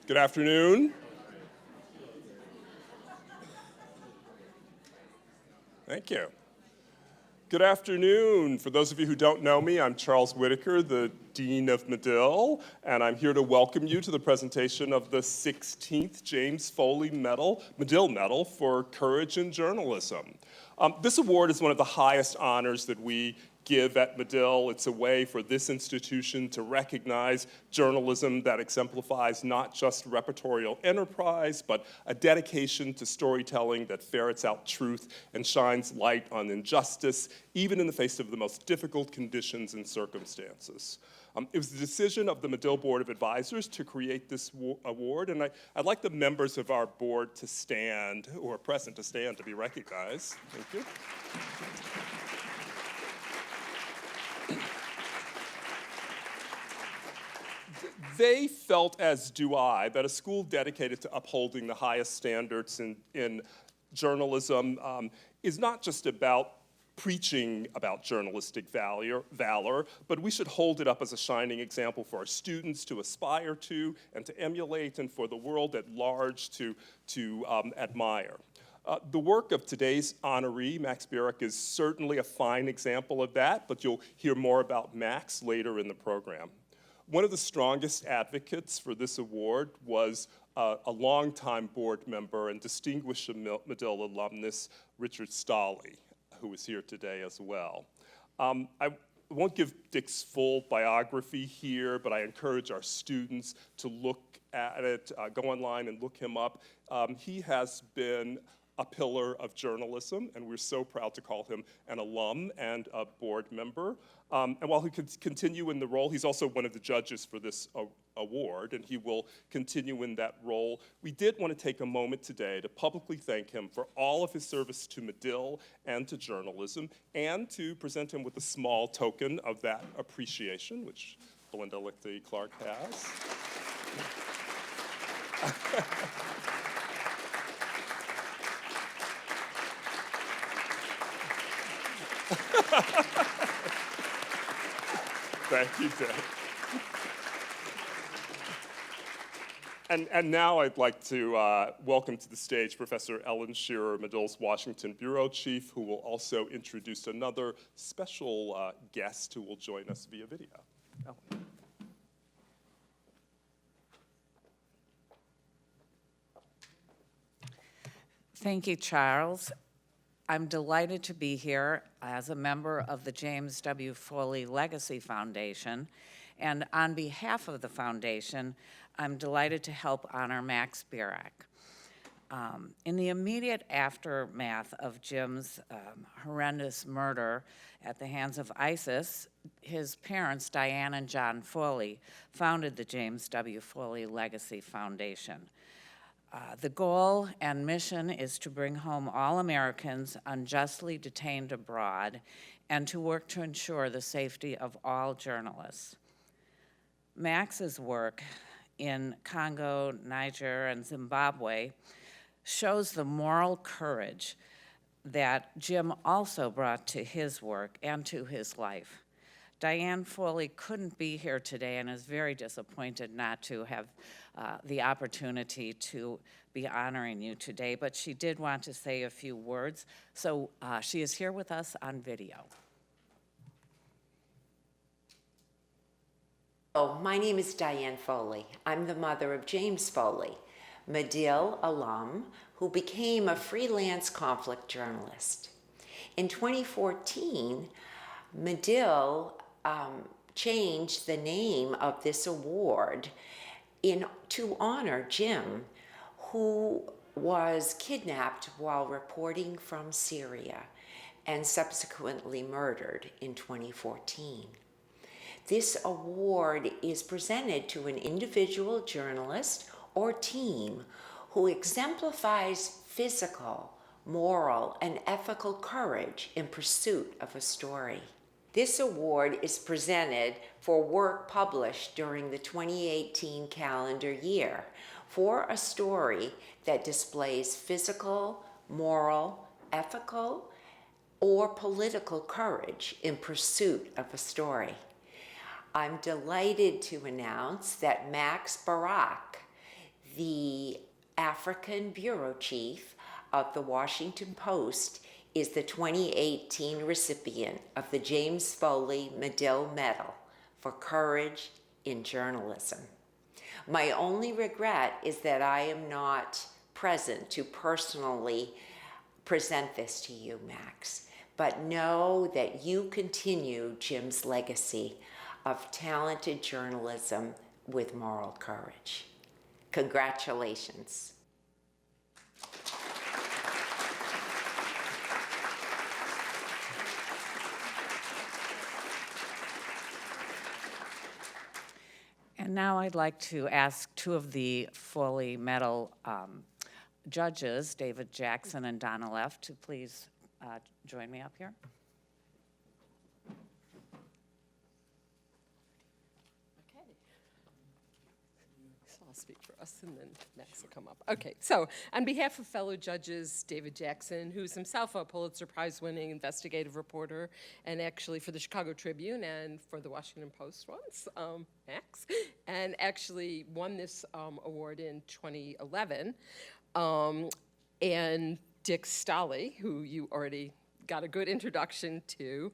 Good afternoon. Thank you. Good afternoon. For those of you who don't know me, I'm Charles Whitaker, the Dean of Medill, and I'm here to welcome you to the presentation of the 16th James Foley Medill Medal for Courage in Journalism. This award is one of the highest honors that we give at Medill. It's a way for this institution to recognize journalism that exemplifies not just repertorial enterprise, but a dedication to storytelling that ferrets out truth and shines light on injustice, even in the face of the most difficult conditions and circumstances. It was the decision of the Medill Board of Advisors to create this award, and I'd like the members of our board to stand, who are present to stand to be recognized. Thank you. They felt, as do I, that a school dedicated to upholding the highest standards in journalism is not just about preaching about journalistic valor, but we should hold it up as a shining example for our students to aspire to and to emulate, and for the world at large to admire. The work of today's honoree, Max Bearak, is certainly a fine example of that, but you'll hear more about Max later in the program. One of the strongest advocates for this award was a longtime board member and distinguished Medill alumnus, Richard Stolley, who is here today as well. I won't give Dick's full biography here, but I encourage our students to look at it, go online and look him up. He has been a pillar of journalism, and we're so proud to call him an alum and a board member. And while he could continue in the role, he's also one of the judges for this award, and he will continue in that role. We did want to take a moment today to publicly thank him for all of his service to Medill and to journalism, and to present him with a small token of that appreciation, which Belinda Lichty-Clark has. Thank you, Dick. And now I'd like to welcome to the stage Professor Ellen Shearer, Medill's Washington Bureau Chief, who will also introduce another special guest who will join us via video. Ellen. Thank you, Charles. I'm delighted to be here as a member of the James W. Foley Legacy Foundation, and on behalf of the foundation, I'm delighted to help honor Max Bearak. In the immediate aftermath of Jim's horrendous murder at the hands of ISIS, his parents, Diane and John Foley, founded the James W. Foley Legacy Foundation. The goal and mission is to bring home all Americans unjustly detained abroad and to work to ensure the safety of all journalists. Max's work in Congo, Niger, and Zimbabwe shows the moral courage that Jim also brought to his work and to his life. Diane Foley couldn't be here today and is very disappointed not to have the opportunity to be honoring you today, but she did want to say a few words, so she is here with us on video. Oh, my name is Diane Foley. I'm the mother of James Foley, Medill alum, who became a freelance conflict journalist. In 2014, Medill changed the name of this award to honor Jim, who was kidnapped while reporting from Syria and subsequently murdered in 2014. This award is presented to an individual journalist or team who exemplifies physical, moral, and ethical courage in pursuit of a story. This award is presented for work published during the 2018 calendar year for a story that displays physical, moral, ethical, or political courage in pursuit of a story. I'm delighted to announce that Max Bearak The African bureau chief of the Washington Post is the 2018 recipient of the James Foley Medill Medal for courage in journalism. My only regret is that I am not present to personally present this to you, Max. But know that you continue Jim's legacy of talented journalism with moral courage. Congratulations. And now I'd like to ask two of the Foley Medal judges, David Jackson and Donna Leff, to please join me up here. Okay. So I'll speak for us, and then Max will come up. Okay, so on behalf of fellow judges, David Jackson, who's himself a Pulitzer Prize-winning investigative reporter, and actually for the Chicago Tribune and for the Washington Post once, Max, and actually won this award in 2011, and Dick Stolley, who you already got a good introduction to.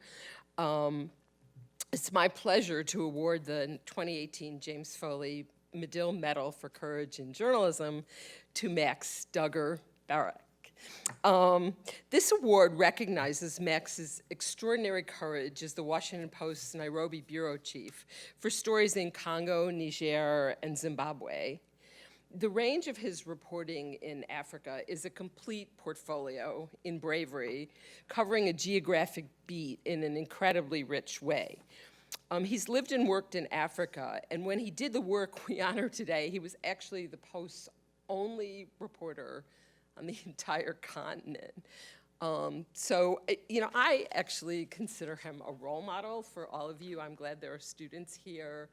It's my pleasure to award the 2018 James Foley Medill Medal for Courage in Journalism to Max Duggar Bearak. This award recognizes Max's extraordinary courage as the Washington Post's Nairobi bureau chief for stories in Congo, Niger, and Zimbabwe. The range of his reporting in Africa is a complete portfolio in bravery, covering a geographic beat in an incredibly rich way. He's lived and worked in Africa, and when he did the work we honor today, he was actually the Post's only reporter on the entire continent. I actually consider him a role model for all of you. I'm glad there are students here.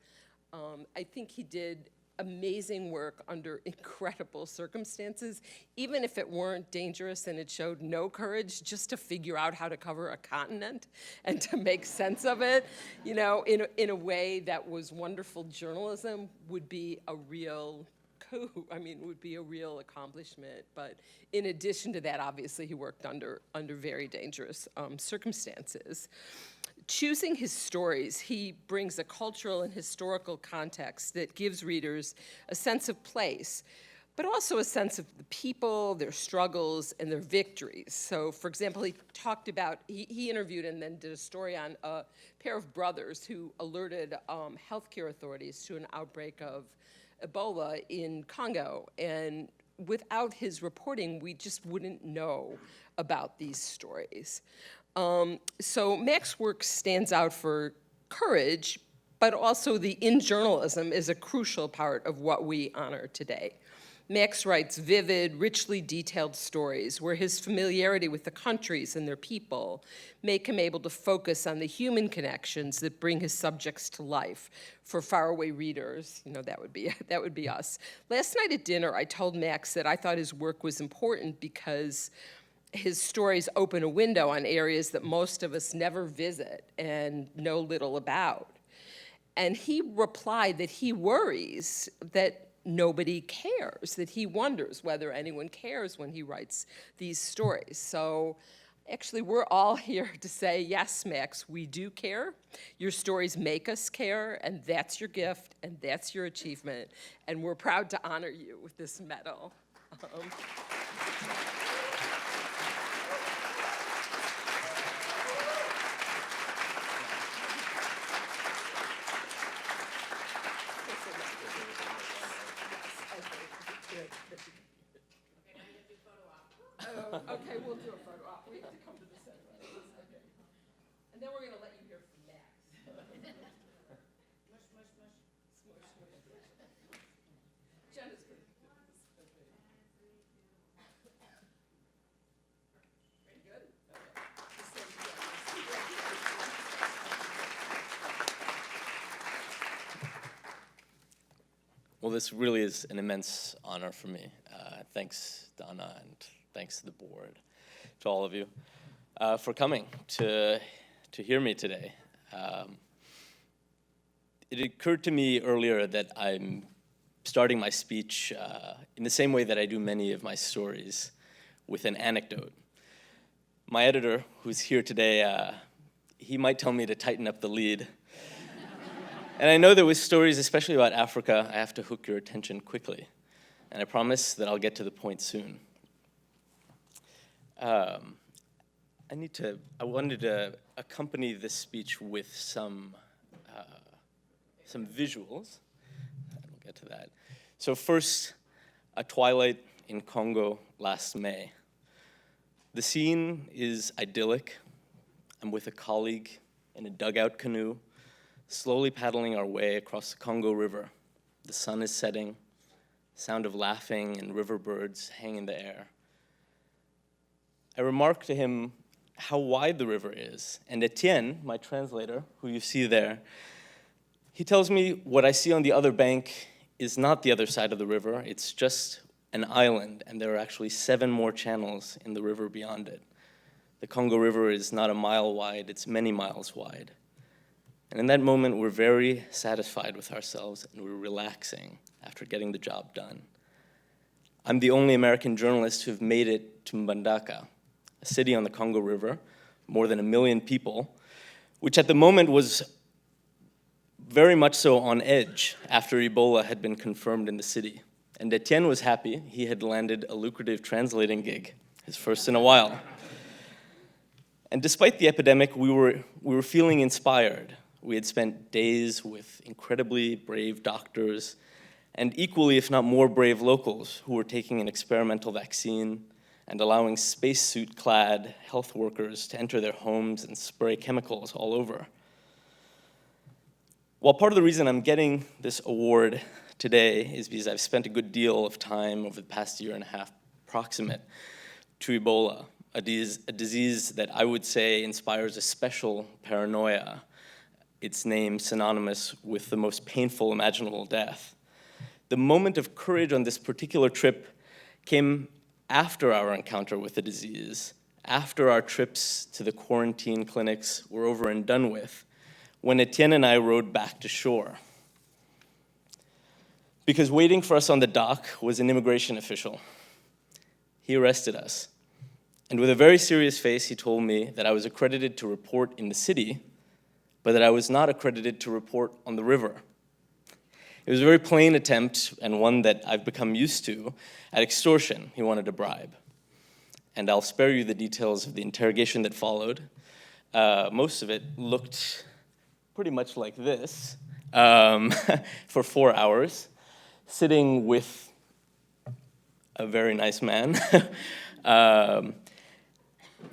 I think he did amazing work under incredible circumstances, even if it weren't dangerous and it showed no courage, just to figure out how to cover a continent and to make sense of it, in a way that was wonderful journalism, would be a real coup. I mean, would be a real accomplishment. But in addition to that, obviously, he worked under very dangerous circumstances. Choosing his stories, he brings a cultural and historical context that gives readers a sense of place, but also a sense of the people, their struggles, and their victories. So, for example, he talked about, he interviewed and then did a story on a pair of brothers who alerted healthcare authorities to an outbreak of Ebola in Congo. And without his reporting, we just wouldn't know about these stories. So Max's work stands out for courage, but also the in journalism is a crucial part of what we honor today. Max writes vivid, richly detailed stories where his familiarity with the countries and their people make him able to focus on the human connections that bring his subjects to life. For faraway readers, that would be us. Last night at dinner, I told Max that I thought his work was important because his stories open a window on areas that most of us never visit and know little about. And he replied that he worries that nobody cares, that he wonders whether anyone cares when he writes these stories. So actually, we're all here to say, yes, Max, we do care. Your stories make us care, and that's your gift, and that's your achievement. And we're proud to honor you with this medal. Okay, we'll do a photo op. We have to come to the center. Okay. And then we're going to let you hear from Max. Smush, smush, smush. Smush, smush, smush. Jenna's good. Very good? Well, this really is an immense honor for me. Thanks, Donna, and thanks to the board, to all of you, for coming to hear me today. It occurred to me earlier that I'm starting my speech in the same way that I do many of my stories, with an anecdote. My editor, who's here today, he might tell me to tighten up the lead. And I know that with stories, especially about Africa, I have to hook your attention quickly. And I promise that I'll get to the point soon. I wanted to accompany this speech with some visuals. We'll get to that. So first, a twilight in Congo last May. The scene is idyllic. I'm with a colleague in a dugout canoe, slowly paddling our way across the Congo River. The sun is setting, sound of laughing and river birds hang in the air. I remark to him how wide the river is, and Etienne, my translator, who you see there, he tells me what I see on the other bank is not the other side of the river, it's just an island, and there are actually 7 more channels in the river beyond it. The Congo River is not a mile wide, it's many miles wide. And in that moment, we're very satisfied with ourselves, and we're relaxing after getting the job done. I'm the only American journalist who've made it to Mbandaka, a city on the Congo River, more than 1 million people, which at the moment was very much so on edge after Ebola had been confirmed in the city. And Etienne was happy. He had landed a lucrative translating gig, his first in a while. And despite the epidemic, we were feeling inspired. We had spent days with incredibly brave doctors and equally, if not more, brave locals who were taking an experimental vaccine and allowing spacesuit-clad health workers to enter their homes and spray chemicals all over. While part of the reason I'm getting this award today is because I've spent a good deal of time over the past year and a half proximate to Ebola, a disease that I would say inspires a special paranoia, its name synonymous with the most painful imaginable death. The moment of courage on this particular trip came after our encounter with the disease, after our trips to the quarantine clinics were over and done with, when Etienne and I rowed back to shore. Because waiting for us on the dock was an immigration official. He arrested us. And with a very serious face, he told me that I was accredited to report in the city, but that I was not accredited to report on the river. It was a very plain attempt, and one that I've become used to, at extortion. He wanted a bribe. And I'll spare you the details of the interrogation that followed. Most of it looked pretty much like this for 4 hours, sitting with a very nice man.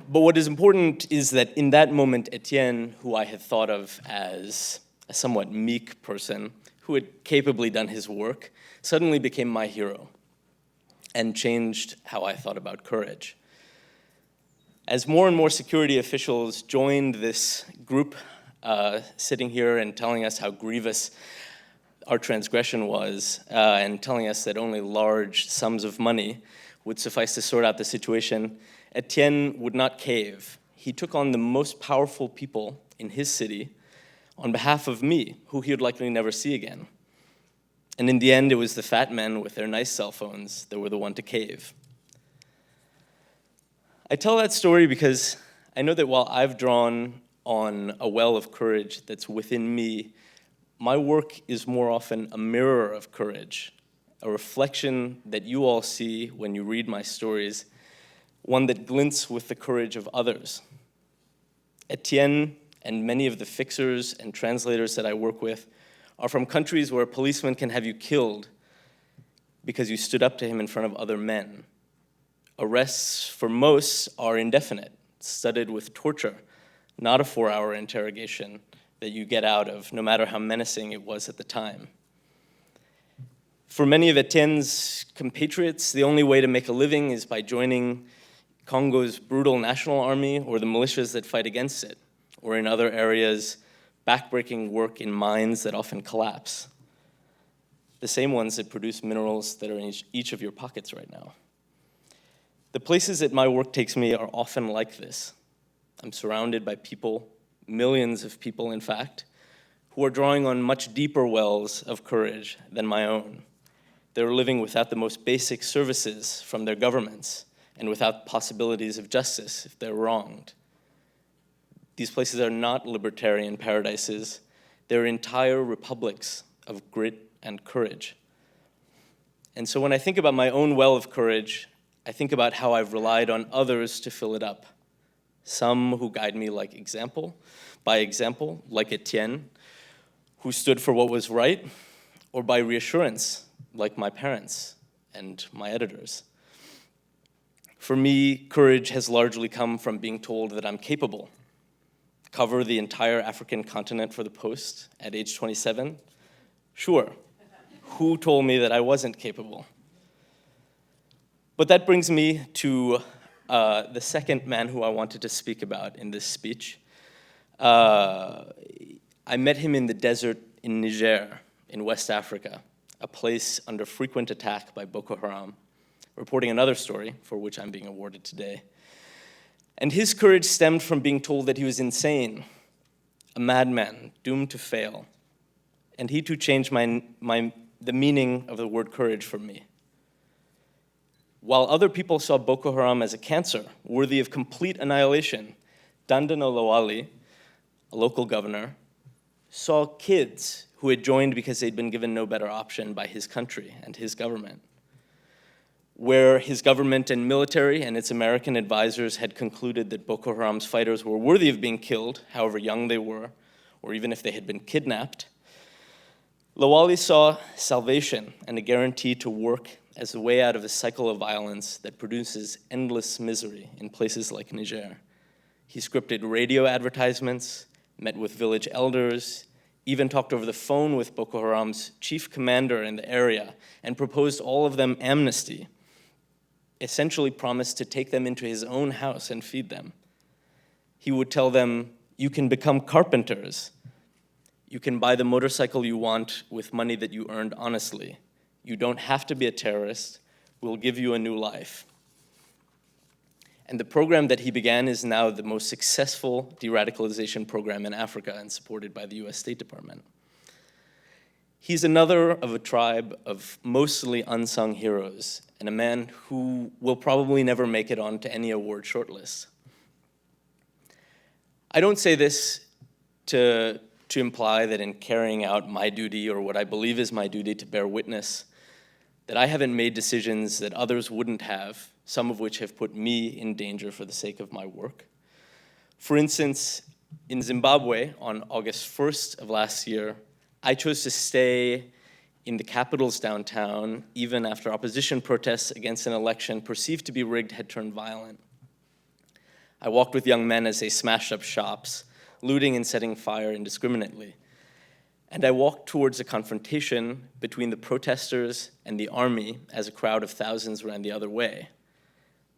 But what is important is that in that moment, Etienne, who I had thought of as a somewhat meek person, who had capably done his work, suddenly became my hero and changed how I thought about courage. As more and more security officials joined this group sitting here and telling us how grievous our transgression was, and telling us that only large sums of money would suffice to sort out the situation, Etienne would not cave. He took on the most powerful people in his city on behalf of me, who he would likely never see again. And in the end, it was the fat men with their nice cell phones that were the one to cave. I tell that story because I know that while I've drawn on a well of courage that's within me, my work is more often a mirror of courage, a reflection that you all see when you read my stories, one that glints with the courage of others. Etienne and many of the fixers and translators that I work with are from countries where a policeman can have you killed because you stood up to him in front of other men. Arrests for most are indefinite, studded with torture, not a 4-hour interrogation that you get out of, no matter how menacing it was at the time. For many of Etienne's compatriots, the only way to make a living is by joining Congo's brutal national army or the militias that fight against it, or in other areas, backbreaking work in mines that often collapse. The same ones that produce minerals that are in each of your pockets right now. The places that my work takes me are often like this. I'm surrounded by people, millions of people in fact, who are drawing on much deeper wells of courage than my own. They're living without the most basic services from their governments and without possibilities of justice if they're wronged. These places are not libertarian paradises. They're entire republics of grit and courage. And so when I think about my own well of courage, I think about how I've relied on others to fill it up. Some who guide me by example, like Etienne, who stood for what was right, or by reassurance, like my parents and my editors. For me, courage has largely come from being told that I'm capable. Cover the entire African continent for the Post at age 27? Sure. Who told me that I wasn't capable? But that brings me to the second man who I wanted to speak about in this speech. I met him in the desert in Niger, in West Africa, a place under frequent attack by Boko Haram, reporting another story for which I'm being awarded today. And his courage stemmed from being told that he was insane, a madman doomed to fail. And he too changed the meaning of the word courage for me. While other people saw Boko Haram as a cancer worthy of complete annihilation, Dandano Lawali, a local governor, saw kids who had joined because they'd been given no better option by his country and his government. Where his government and military and its American advisors had concluded that Boko Haram's fighters were worthy of being killed, however young they were, or even if they had been kidnapped, Lawali saw salvation and a guarantee to work as the way out of a cycle of violence that produces endless misery in places like Niger. He scripted radio advertisements, met with village elders, even talked over the phone with Boko Haram's chief commander in the area and proposed all of them amnesty, essentially promised to take them into his own house and feed them. He would tell them, you can become carpenters. You can buy the motorcycle you want with money that you earned honestly. You don't have to be a terrorist. We'll give you a new life. And the program that he began is now the most successful de-radicalization program in Africa and supported by the US State Department. He's another of a tribe of mostly unsung heroes and a man who will probably never make it onto any award shortlist. I don't say this to imply that in carrying out my duty or what I believe is my duty to bear witness, that I haven't made decisions that others wouldn't have, some of which have put me in danger for the sake of my work. For instance, in Zimbabwe, on August 1st of last year, I chose to stay in the capital's downtown even after opposition protests against an election perceived to be rigged had turned violent. I walked with young men as they smashed up shops, looting and setting fire indiscriminately. And I walked towards a confrontation between the protesters and the army as a crowd of thousands ran the other way.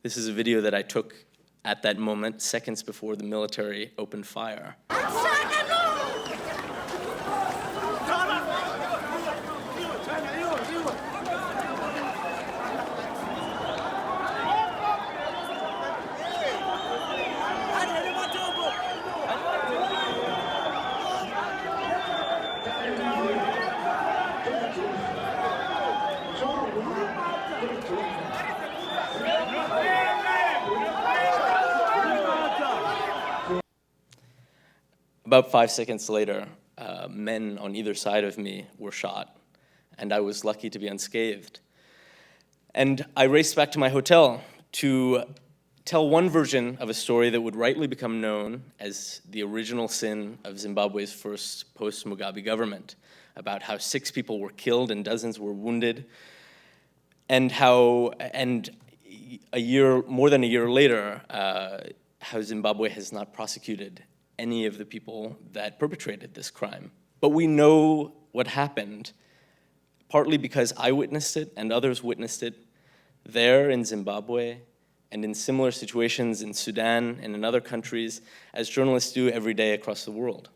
This is a video that I took at that moment, seconds before the military opened fire. About 5 seconds later, men on either side of me were shot, and I was lucky to be unscathed. And I raced back to my hotel to tell one version of a story that would rightly become known as the original sin of Zimbabwe's first post-Mugabe government, about how 6 people were killed and dozens were wounded, and more than a year later, how Zimbabwe has not prosecuted any of the people that perpetrated this crime. But we know what happened, partly because I witnessed it and others witnessed it there in Zimbabwe and in similar situations in Sudan and in other countries, as journalists do every day across the world.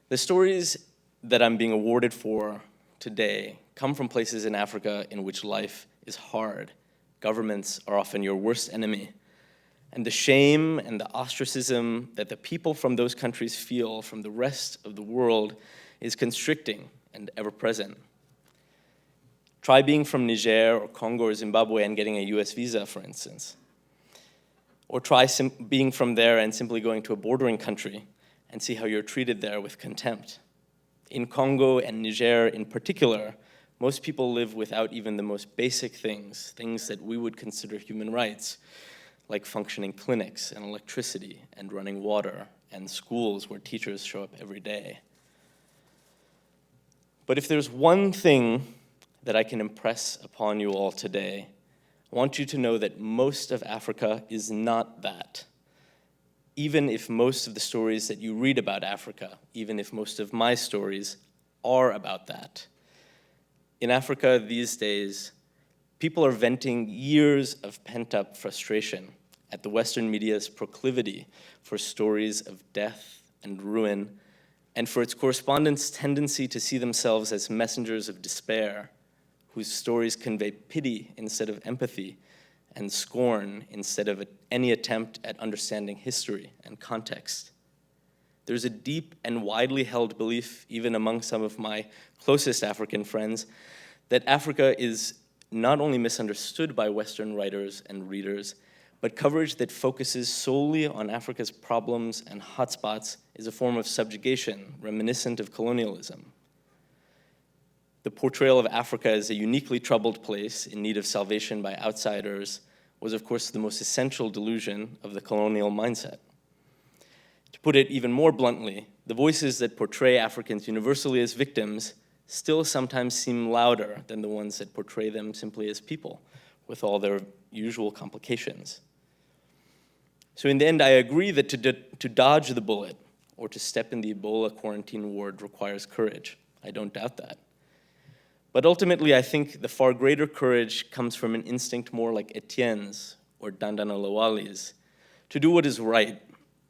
The stories that I'm being awarded for today come from places in Africa in which life is hard. Governments are often your worst enemy. And the shame and the ostracism that the people from those countries feel from the rest of the world is constricting and ever present. Try being from Niger or Congo or Zimbabwe and getting a US visa, for instance. Or try being from there and simply going to a bordering country and see how you're treated there with contempt. In Congo and Niger in particular, most people live without even the most basic things, things that we would consider human rights, like functioning clinics and electricity and running water and schools where teachers show up every day. But if there's one thing that I can impress upon you all today, I want you to know that most of Africa is not that. Even if most of the stories that you read about Africa, even if most of my stories are about that. In Africa these days, people are venting years of pent-up frustration at the Western media's proclivity for stories of death and ruin, and for its correspondents' tendency to see themselves as messengers of despair, whose stories convey pity instead of empathy, and scorn instead of any attempt at understanding history and context. There's a deep and widely held belief, even among some of my closest African friends, that Africa is not only misunderstood by Western writers and readers, but coverage that focuses solely on Africa's problems and hotspots is a form of subjugation reminiscent of colonialism. The portrayal of Africa as a uniquely troubled place in need of salvation by outsiders was, of course, the most essential delusion of the colonial mindset. To put it even more bluntly, the voices that portray Africans universally as victims still sometimes seem louder than the ones that portray them simply as people, with all their usual complications. So in the end, I agree that to dodge the bullet or to step in the Ebola quarantine ward requires courage. I don't doubt that. But ultimately, I think the far greater courage comes from an instinct more like Etienne's or Dandana Lawali's, to do what is right,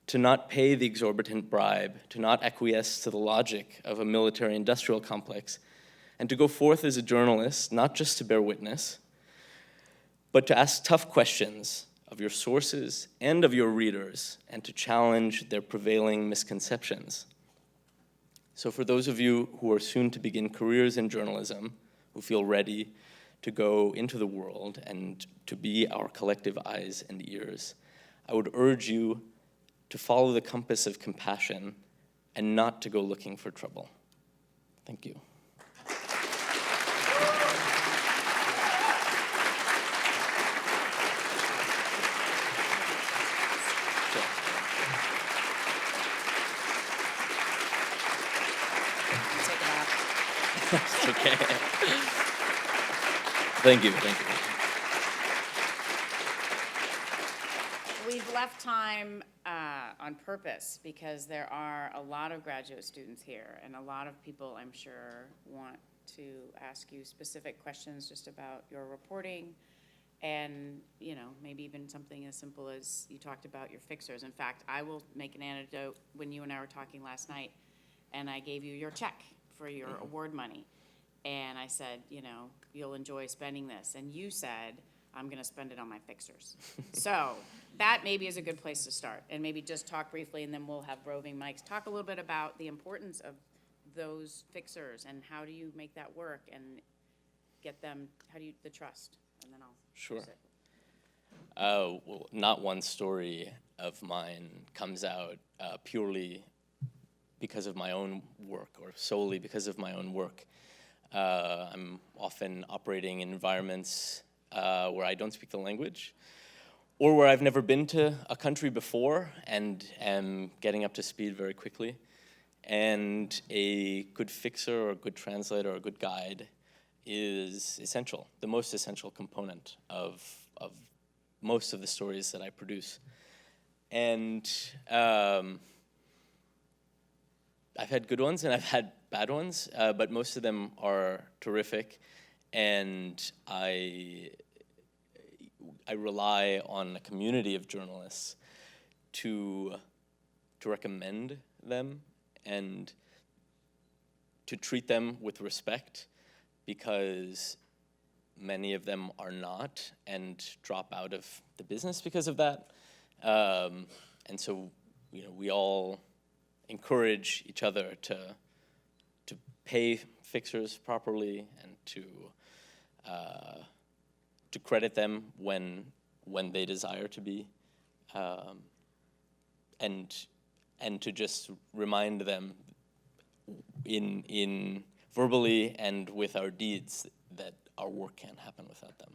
to not pay the exorbitant bribe, to not acquiesce to the logic of a military-industrial complex, and to go forth as a journalist, not just to bear witness, but to ask tough questions of your sources and of your readers, and to challenge their prevailing misconceptions. So for those of you who are soon to begin careers in journalism, who feel ready to go into the world and to be our collective eyes and ears, I would urge you to follow the compass of compassion and not to go looking for trouble. Thank you. It's okay. Thank you. We've left time on purpose because there are a lot of graduate students here, and a lot of people, I'm sure, want to ask you specific questions just about your reporting, and maybe even something as simple as you talked about your fixers. In fact, I will make an anecdote. When you and I were talking last night, and I gave you your check for your award money, and I said, you'll enjoy spending this, and you said, I'm going to spend it on my fixers. So that maybe is a good place to start, and maybe just talk briefly, and then we'll have roving mics. Talk a little bit about the importance of those fixers, and how do you make that work and get them, the trust, and then I'll Sure. Well, not one story of mine comes out purely because of my own work or solely because of my own work. I'm often operating in environments where I don't speak the language, or where I've never been to a country before and am getting up to speed very quickly. And a good fixer or a good translator or a good guide is essential, the most essential component of most of the stories that I produce. And I've had good ones and I've had bad ones, but most of them are terrific. And I rely on a community of journalists to recommend them and to treat them with respect, because many of them are not and drop out of the business because of that. And so, we all encourage each other to pay fixers properly and to credit them when they desire to be, and to just remind them in verbally and with our deeds that our work can't happen without them.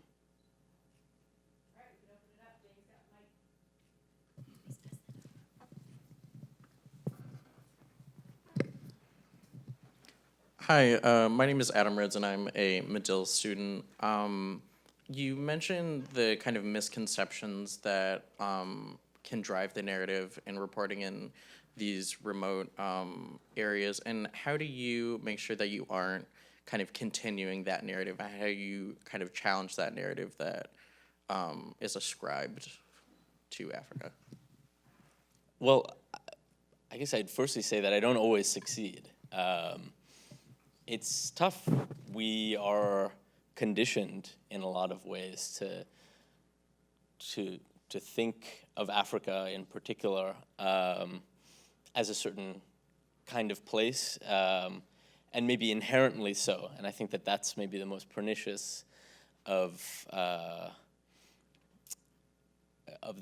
Hi, my name is Adam Rhodes, and I'm a Medill student. You mentioned the kind of misconceptions that can drive the narrative in reporting in these remote areas, and how do you make sure that you aren't kind of continuing that narrative? How do you kind of challenge that narrative that is ascribed to Africa? Well, I guess I'd firstly say that I don't always succeed. It's tough. We are conditioned in a lot of ways to think of Africa in particular as a certain kind of place, and maybe inherently so. And I think that that's maybe the most pernicious of the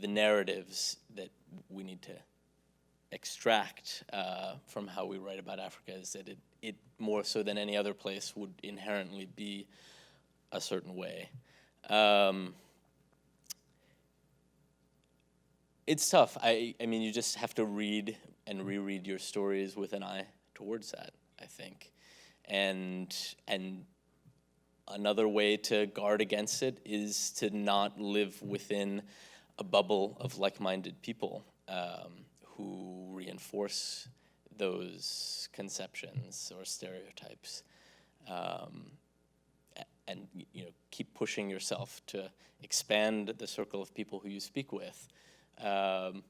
narratives that we need to extract from how we write about Africa, is that it more so than any other place would inherently be a certain way. It's tough. I mean, you just have to read and reread your stories with an eye towards that, I think. And another way to guard against it is to not live within a bubble of like-minded people who reinforce those conceptions or stereotypes, and keep pushing yourself to expand the circle of people who you speak with, and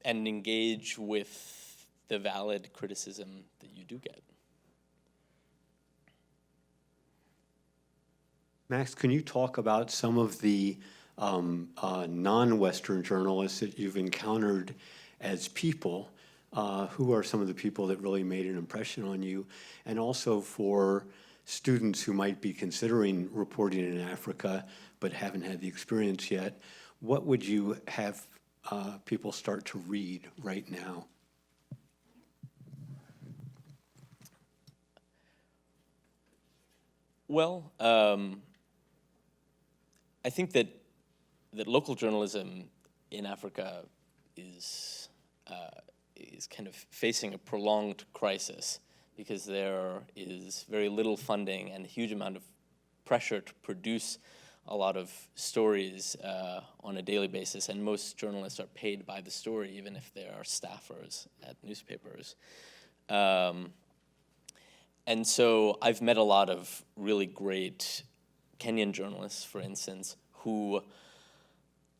engage with the valid criticism that you do get. Max, can you talk about some of the non-Western journalists that you've encountered as people? Who are some of the people that really made an impression on you? And also for students who might be considering reporting in Africa but haven't had the experience yet, what would you have people start to read right now? Well, I think that local journalism in Africa is kind of facing a prolonged crisis, because there is very little funding and a huge amount of pressure to produce a lot of stories on a daily basis, and most journalists are paid by the story, even if they are staffers at newspapers. And so I've met a lot of really great Kenyan journalists, for instance, who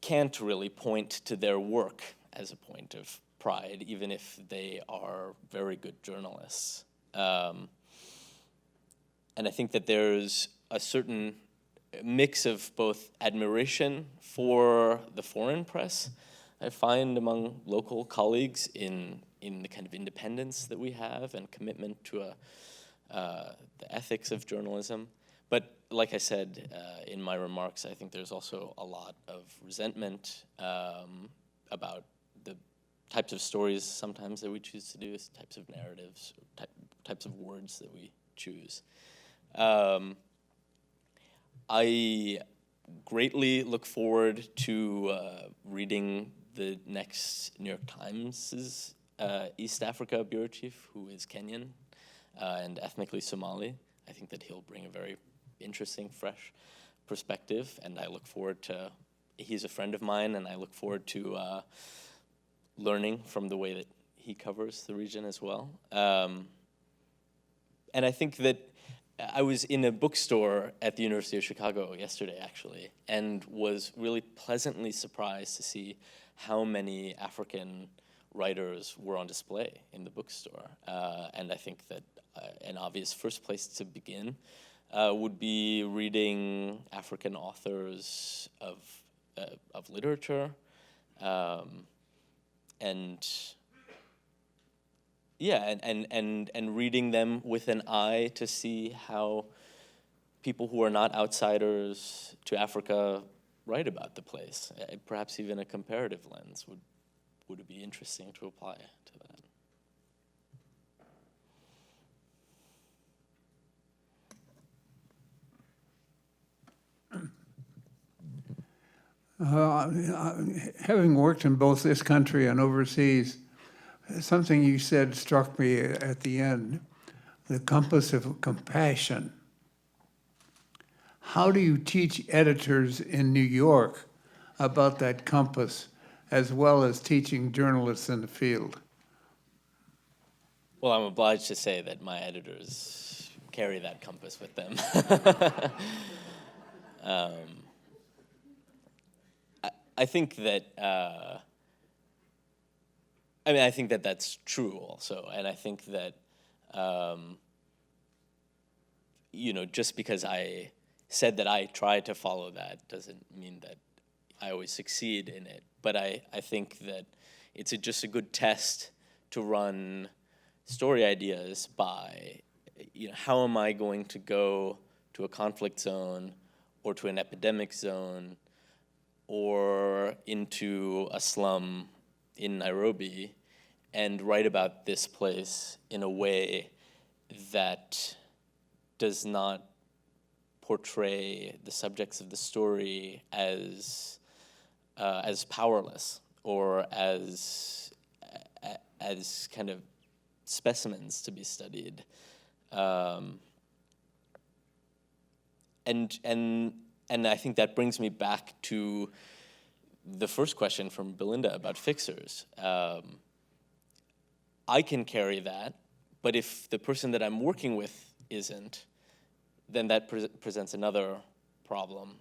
can't really point to their work as a point of pride, even if they are very good journalists. And I think that there's a certain mix of both admiration for the foreign press I find among local colleagues in the kind of independence that we have and commitment to the ethics of journalism. But like I said in my remarks, I think there's also a lot of resentment about the types of stories sometimes that we choose to do, types of narratives, types of words that we choose. I greatly look forward to reading the next New York Times' East Africa bureau chief, who is Kenyan and ethnically Somali. I think that he'll bring a very interesting, fresh perspective, and I look forward to, he's a friend of mine, and I look forward to learning from the way that he covers the region as well. And I think that I was in a bookstore at the University of Chicago yesterday, actually, and was really pleasantly surprised to see how many African writers were on display in the bookstore. And I think that an obvious first place to begin would be reading African authors of literature, and yeah, and reading them with an eye to see how people who are not outsiders to Africa write about the place. Perhaps even a comparative lens would be interesting to apply to that. Having worked in both this country and overseas, something you said struck me at the end, the compass of compassion. How do you teach editors in New York about that compass, as well as teaching journalists in the field? Well, I'm obliged to say that my editors carry that compass with them. I think that, I think that that's true also, and I think that, just because I said that I try to follow that doesn't mean that I always succeed in it. But I think that it's just a good test to run story ideas by, how am I going to go to a conflict zone or to an epidemic zone or into a slum in Nairobi and write about this place in a way that does not portray the subjects of the story as powerless or as kind of specimens to be studied, and I think that brings me back to the first question from Belinda about fixers. I can carry that, but if the person that I'm working with isn't, then that presents another problem.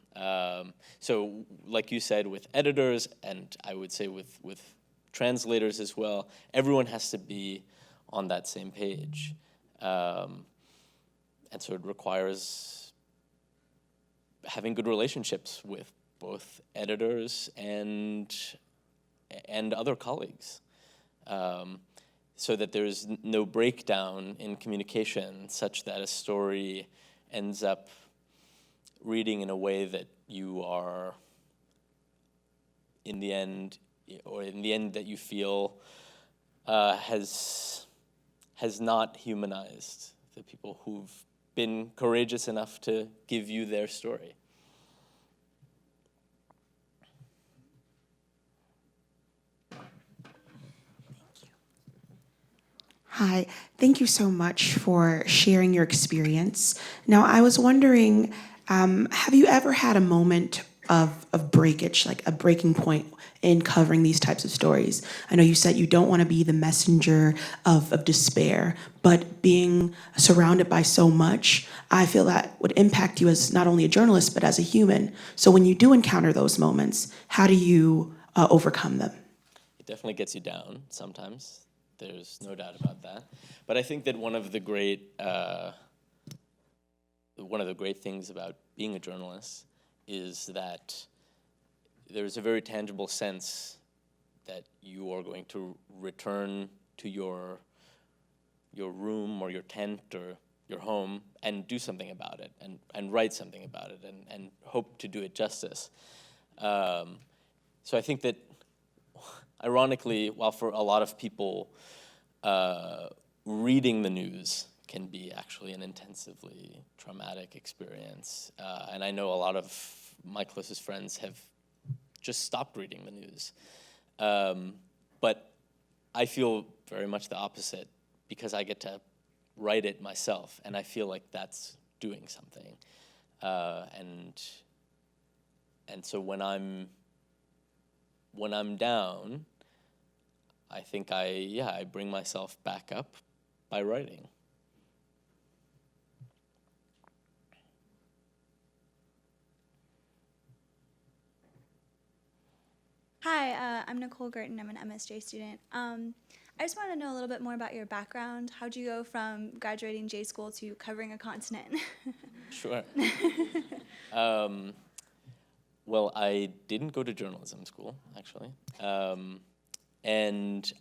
So like you said, with editors, and I would say with translators as well, everyone has to be on that same page. And so it requires having good relationships with both editors and other colleagues, so that there's no breakdown in communication such that a story ends up reading in a way that you are, in the end that you feel has not humanized the people who've been courageous enough to give you their story. Hi, thank you so much for sharing your experience. Now, I was wondering, have you ever had a moment of breakage, like a breaking point in covering these types of stories? I know you said you don't want to be the messenger of despair, but being surrounded by so much, I feel that would impact you as not only a journalist, but as a human. So when you do encounter those moments, how do you overcome them? It definitely gets you down sometimes. There's no doubt about that. But I think that one of the great things about being a journalist is that there's a very tangible sense that you are going to return to your room or your tent or your home and do something about it and write something about it and hope to do it justice. So I think that, ironically, while for a lot of people, reading the news can be actually an intensively traumatic experience. And I know a lot of my closest friends have just stopped reading the news. But I feel very much the opposite because I get to write it myself, and I feel like that's doing something. And so when I'm down, I think I bring myself back up by writing. Hi, I'm Nicole Gerton. I'm an MSJ student. I just want to know a little bit more about your background. How'd you go from graduating J school to covering a continent? Sure. Well, I didn't go to journalism school, actually. And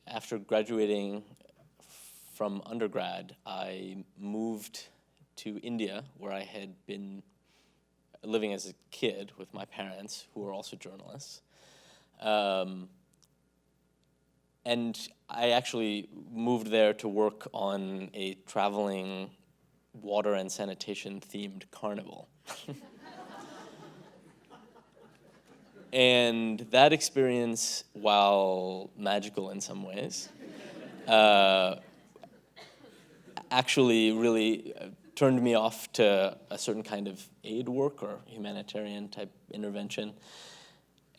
after graduating from undergrad, I moved to India, where I had been living as a kid with my parents, who were also journalists. And I actually moved there to work on a traveling water and sanitation themed carnival. And that experience, while magical in some ways, actually really turned me off to a certain kind of aid work or humanitarian type intervention.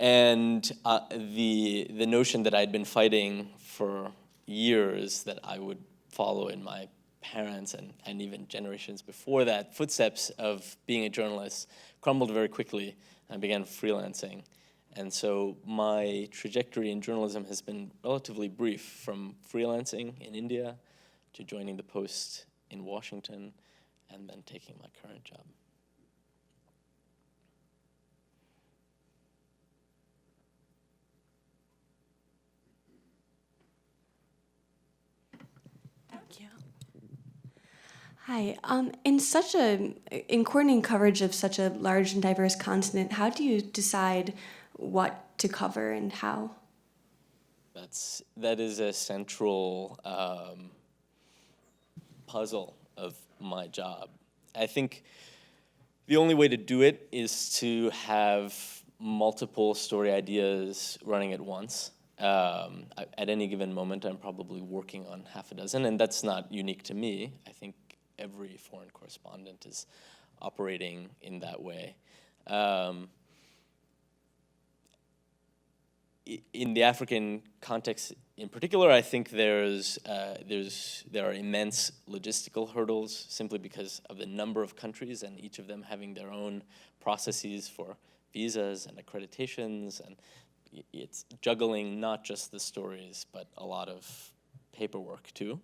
And the notion that I'd been fighting for years, that I would follow in my parents and even generations before that footsteps of being a journalist, crumbled very quickly. I began freelancing. And so my trajectory in journalism has been relatively brief, from freelancing in India to joining the Post in Washington and then taking my current job. Hi. In coordinating coverage of such a large and diverse continent, how do you decide what to cover and how? That is a central puzzle of my job. I think the only way to do it is to have multiple story ideas running at once. At any given moment, I'm probably working on half a dozen, and that's not unique to me. I think every foreign correspondent is operating in that way. In the African context in particular, I think there are immense logistical hurdles, simply because of the number of countries and each of them having their own processes for visas and accreditations, and it's juggling not just the stories, but a lot of paperwork too.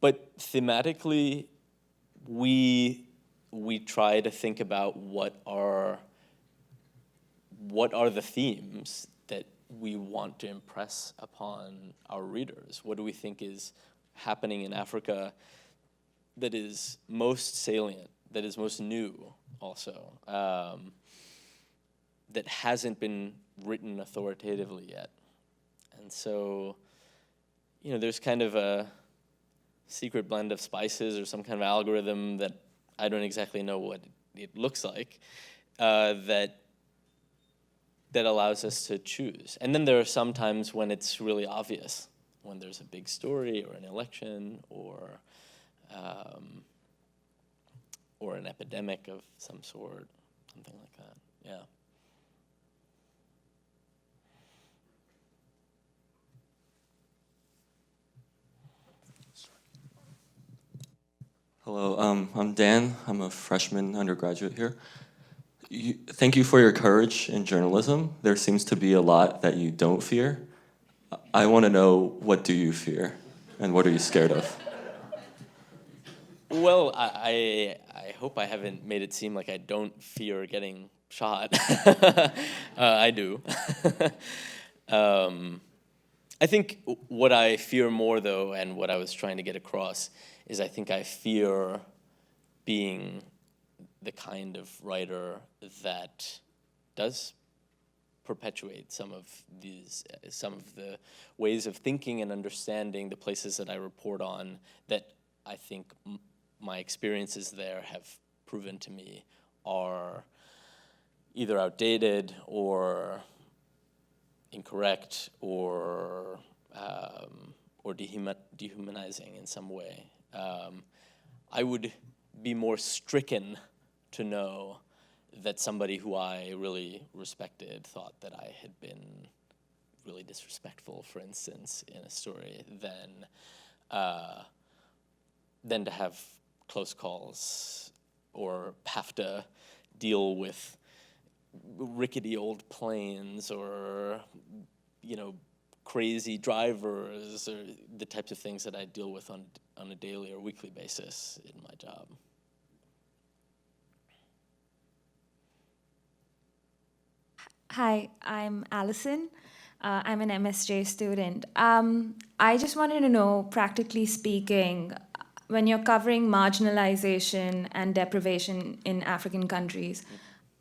But thematically, we try to think about what are the themes that we want to impress upon our readers. What do we think is happening in Africa that is most salient, that is most new also, that hasn't been written authoritatively yet? And so, there's kind of a secret blend of spices or some kind of algorithm that I don't exactly know what it looks like, that allows us to choose. And then there are some times when it's really obvious, when there's a big story or an election or an epidemic of some sort, something like that, yeah. Hello, I'm Dan. I'm a freshman undergraduate here. Thank you for your courage in journalism. There seems to be a lot that you don't fear. I want to know, what do you fear, and what are you scared of? Well, I hope I haven't made it seem like I don't fear getting shot. I do. I think what I fear more, though, and what I was trying to get across, is I think I fear being the kind of writer that does perpetuate some of the ways of thinking and understanding the places that I report on, that I think my experiences there have proven to me are either outdated or incorrect or dehumanizing in some way. I would be more stricken to know that somebody who I really respected thought that I had been really disrespectful, for instance, in a story, than to have close calls or have to deal with rickety old planes or, crazy drivers, or the types of things that I deal with on a daily or weekly basis in my job. Hi, I'm Allison. I'm an MSJ student. I just wanted to know, practically speaking, when you're covering marginalization and deprivation in African countries,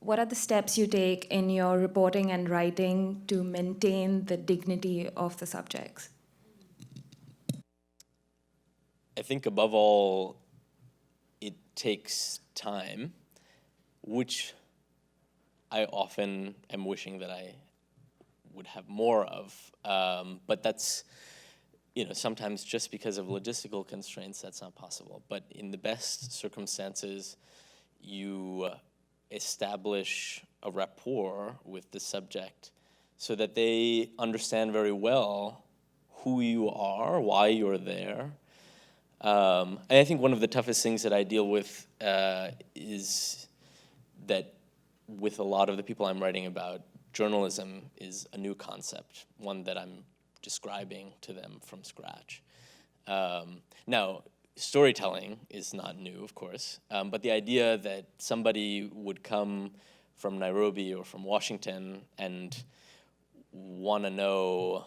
what are the steps you take in your reporting and writing to maintain the dignity of the subjects? I think above all, it takes time, which I often am wishing that I would have more of. But that's, sometimes just because of logistical constraints, that's not possible. But in the best circumstances, you establish a rapport with the subject so that they understand very well who you are, why you're there. And I think one of the toughest things that I deal with is that with a lot of the people I'm writing about, journalism is a new concept, one that I'm describing to them from scratch. Now, storytelling is not new, of course, but the idea that somebody would come from Nairobi or from Washington and want to know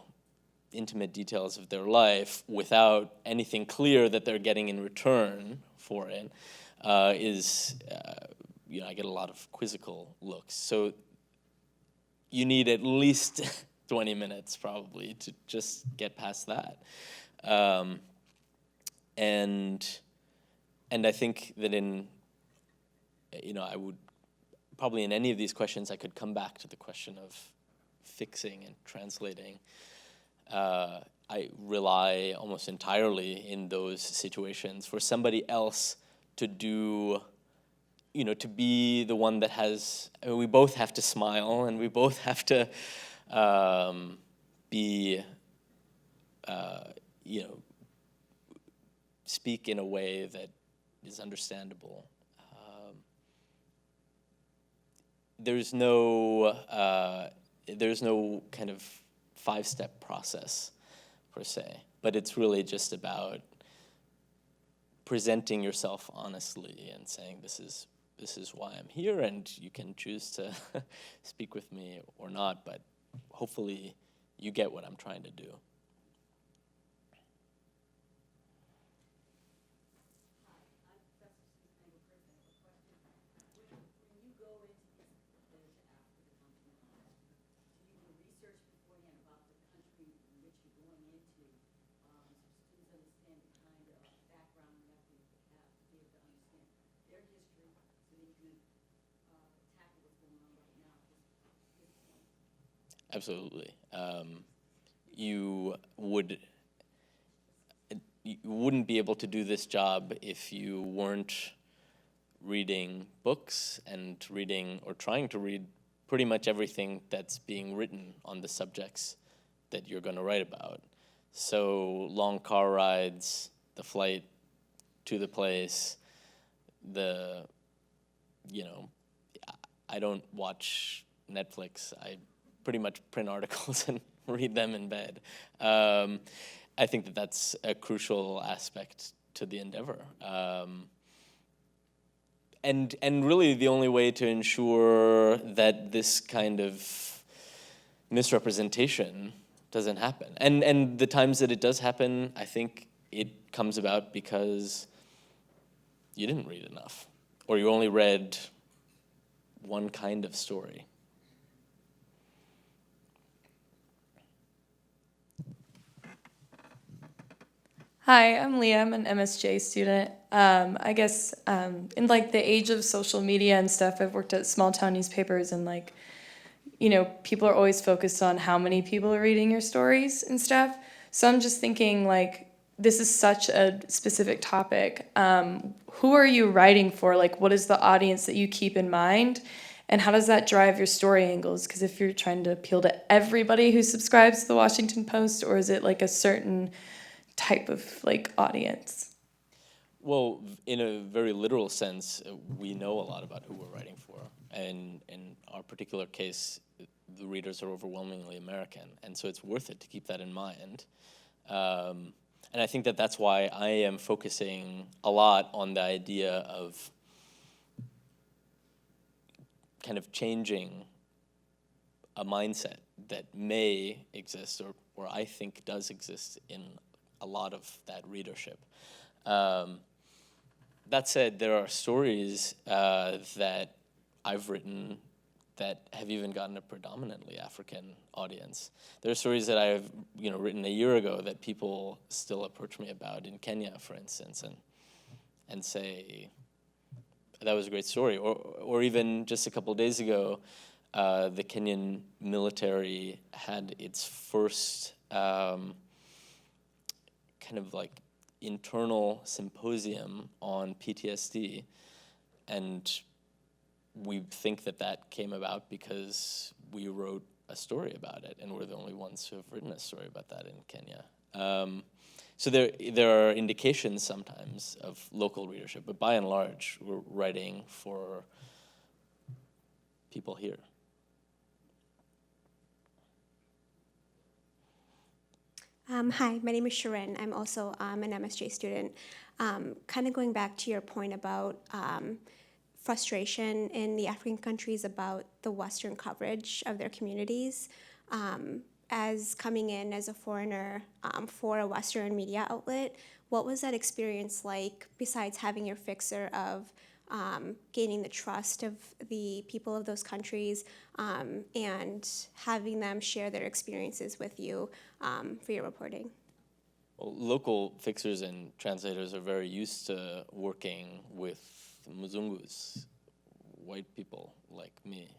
intimate details of their life without anything clear that they're getting in return for it is, I get a lot of quizzical looks. So you need at least 20 minutes probably to just get past that. And I think that I would probably in any of these questions, I could come back to the question of fixing and translating. I rely almost entirely in those situations for somebody else to do, to be the one that has, we both have to smile and we both have to be, speak in a way that is understandable. There's no kind of 5-step process per se, but it's really just about presenting yourself honestly and saying this is why I'm here, and you can choose to speak with me or not, but hopefully you get what I'm trying to do. Absolutely. You wouldn't be able to do this job if you weren't reading books and reading or trying to read pretty much everything that's being written on the subjects that you're going to write about. So long car rides, the flight to the place, I don't watch Netflix. I pretty much print articles and read them in bed. I think that that's a crucial aspect to the endeavor. And really the only way to ensure that this kind of misrepresentation doesn't happen. And the times that it does happen, I think it comes about because you didn't read enough, or you only read one kind of story. Hi, I'm Leah. I'm an MSJ student. I guess in the age of social media and stuff, I've worked at small town newspapers, and people are always focused on how many people are reading your stories and stuff. So I'm just thinking this is such a specific topic. Who are you writing for? What is the audience that you keep in mind? And how does that drive your story angles? Because if you're trying to appeal to everybody who subscribes to the Washington Post, or is it a certain type of audience? Well, in a very literal sense, we know a lot about who we're writing for. And in our particular case, the readers are overwhelmingly American. And so it's worth it to keep that in mind. And I think that that's why I am focusing a lot on the idea of kind of changing a mindset that may exist, or I think does exist in a lot of that readership. That said, there are stories that I've written that have even gotten a predominantly African audience. There are stories that I've written a year ago that people still approach me about in Kenya, for instance, and say, that was a great story. Or even just a couple of days ago, the Kenyan military had its first kind of like internal symposium on PTSD, and we think that came about because we wrote a story about it, and we're the only ones who have written a story about that in Kenya. So there are indications sometimes of local readership, but by and large, we're writing for people here. Hi, my name is Sharon. I'm also an MSJ student. Kind of going back to your point about frustration in the African countries about the Western coverage of their communities. As coming in as a foreigner for a Western media outlet, what was that experience like besides having your fixer of gaining the trust of the people of those countries and having them share their experiences with you for your reporting? Well, local fixers and translators are very used to working with Muzungus, white people like me.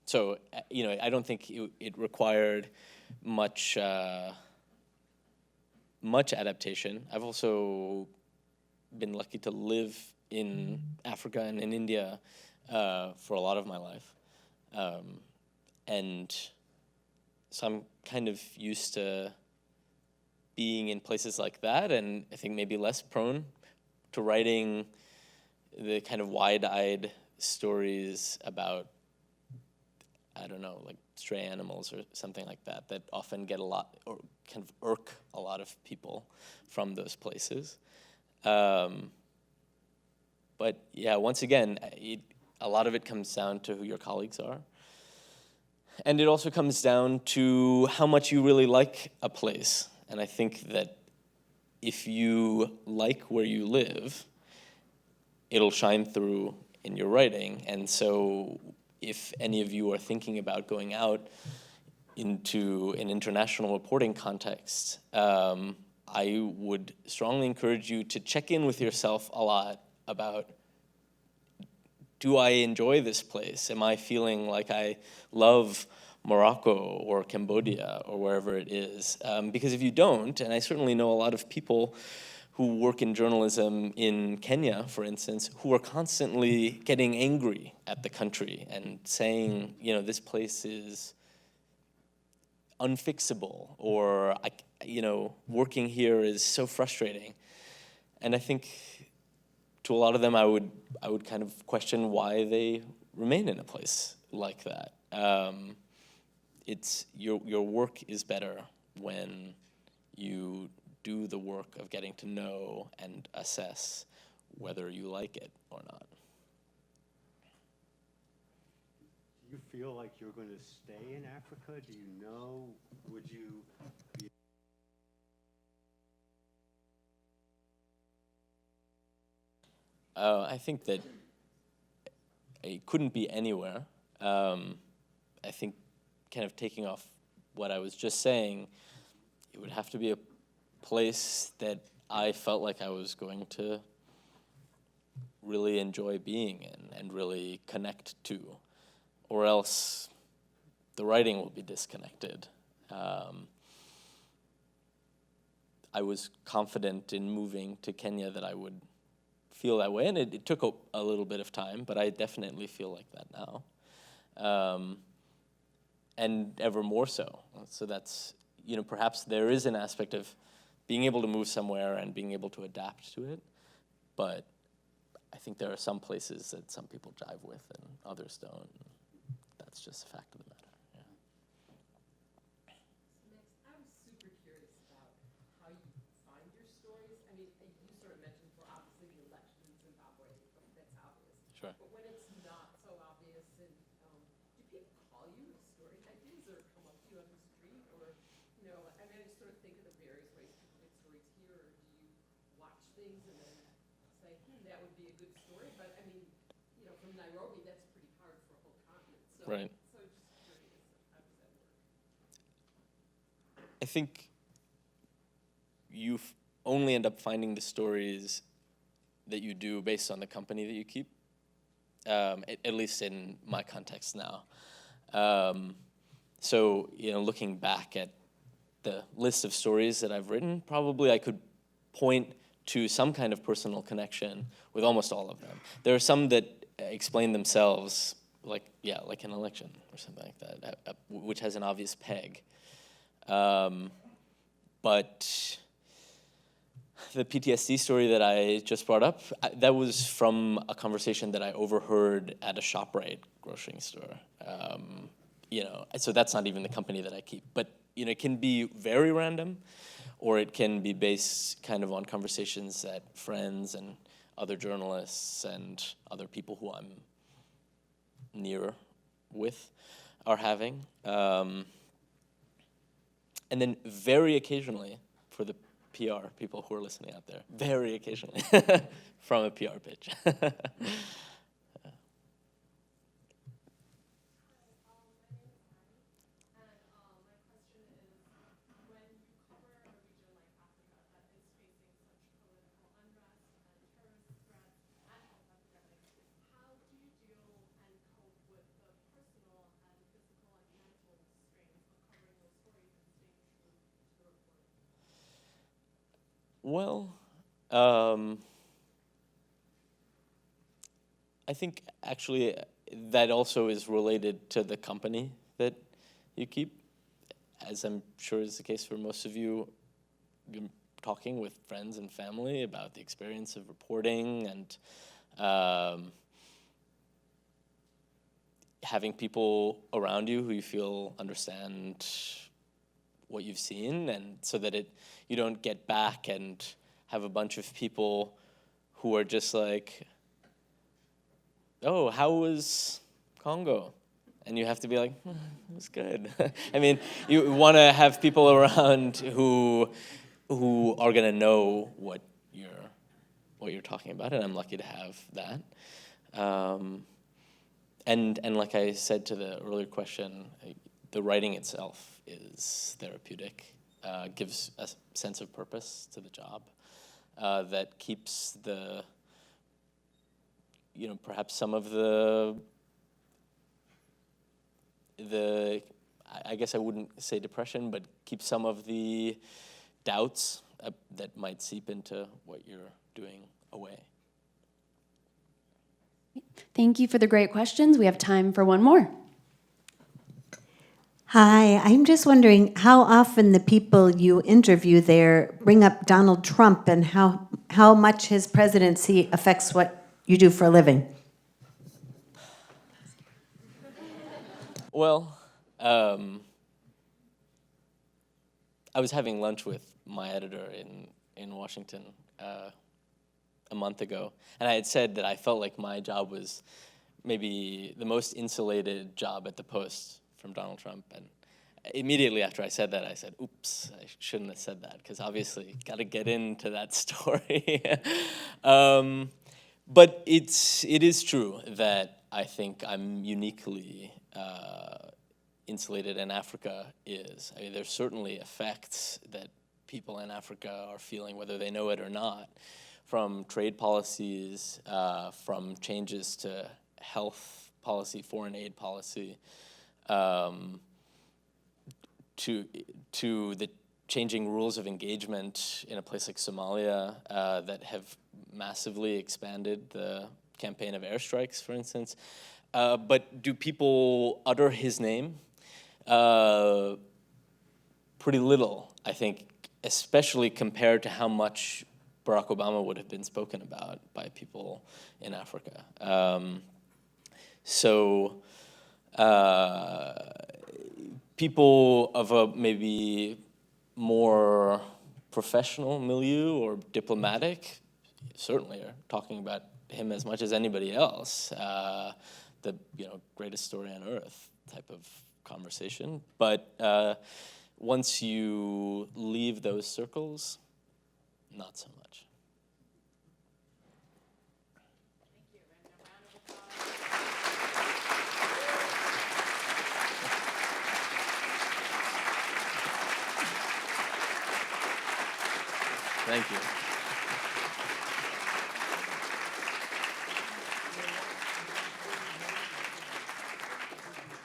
So, I don't think it required much adaptation. I've also been lucky to live in Africa and in India for a lot of my life. And so I'm kind of used to being in places like that, and I think maybe less prone to writing the kind of wide-eyed stories about, I don't know, like stray animals or something like that, that often get a lot, or kind of irk a lot of people from those places. But yeah, once again, a lot of it comes down to who your colleagues are. And it also comes down to how much you really like a place. And I think that if you like where you live, it'll shine through in your writing. And so if any of you are thinking about going out into an international reporting context, I would strongly encourage you to check in with yourself a lot about, do I enjoy this place? Am I feeling like I love Morocco or Cambodia or wherever it is? Because if you don't, and I certainly know a lot of people who work in journalism in Kenya, for instance, who are constantly getting angry at the country and saying, this place is unfixable, or, working here is so frustrating. And I think to a lot of them, I would kind of question why they remain in a place like that. It's your work is better when you do the work of getting to know and assess whether you like it or not. Do you feel like you're going to stay in Africa? Do you know? Would you be? I think that it couldn't be anywhere. I think kind of taking off what I was just saying, it would have to be a place that I felt like I was going to really enjoy being in and really connect to, or else the writing will be disconnected. I was confident in moving to Kenya that I would feel that way, and it took a little bit of time, but I definitely feel like that now. And ever more so. So that's, perhaps there is an aspect of being able to move somewhere and being able to adapt to it, but I think there are some places that some people jive with and others don't. That's just a fact of the matter. I was super curious about how you find your stories. I mean, you sort of mentioned, well, obviously the election in Zimbabwe, that's obvious. Sure. But when it's not so obvious, and do people call you with story ideas or come up to you on the street? Or, I mean, I just sort of think of the various ways people get stories here. Or do you watch things and then say, that would be a good story. But I mean, from Nairobi, that's pretty hard for a whole continent. So, Right. So just curious, how does that work? I think you only end up finding the stories that you do based on the company that you keep, at least in my context now. So, looking back at the list of stories that I've written, probably I could point to some kind of personal connection with almost all of them. There are some that explain themselves, like an election or something like that, which has an obvious peg. But the PTSD story that I just brought up, that was from a conversation that I overheard at a ShopRite grocery store. So that's not even the company that I keep. But it can be very random, or it can be based kind of on conversations that friends and other journalists and other people who I'm near with are having. And then very occasionally, for the PR people who are listening out there, very occasionally, from a PR pitch. Well, I think actually that also is related to the company that you keep. As I'm sure is the case for most of you, been talking with friends and family about the experience of reporting and having people around you who you feel understand what you've seen, and so that you don't get back and have a bunch of people who are just like, oh, how was Congo? And you have to be like, it was good. I mean, you want to have people around who are going to know what you're talking about, and I'm lucky to have that. And like I said to the earlier question, the writing itself is therapeutic, gives a sense of purpose to the job, that keeps perhaps some of the I guess I wouldn't say depression, but keep some of the doubts that might seep into what you're doing away. Thank you for the great questions. We have time for one more. Hi, I'm just wondering how often the people you interview there bring up Donald Trump and how much his presidency affects what you do for a living. Well, I was having lunch with my editor in Washington a month ago, and I had said that I felt like my job was maybe the most insulated job at the Post from Donald Trump. And immediately after I said that, I said, oops, I shouldn't have said that, because obviously got to get into that story. But it is true that I think I'm uniquely insulated, and Africa is. I mean, there's certainly effects that people in Africa are feeling, whether they know it or not, from trade policies, from changes to health policy, foreign aid policy, to the changing rules of engagement in a place like Somalia that have massively expanded the campaign of airstrikes, for instance. But do people utter his name? Pretty little, I think, especially compared to how much Barack Obama would have been spoken about by people in Africa. So people of a maybe more professional milieu or diplomatic certainly are talking about him as much as anybody else. The greatest story on earth type of conversation. But once you leave those circles, not so much. Thank you.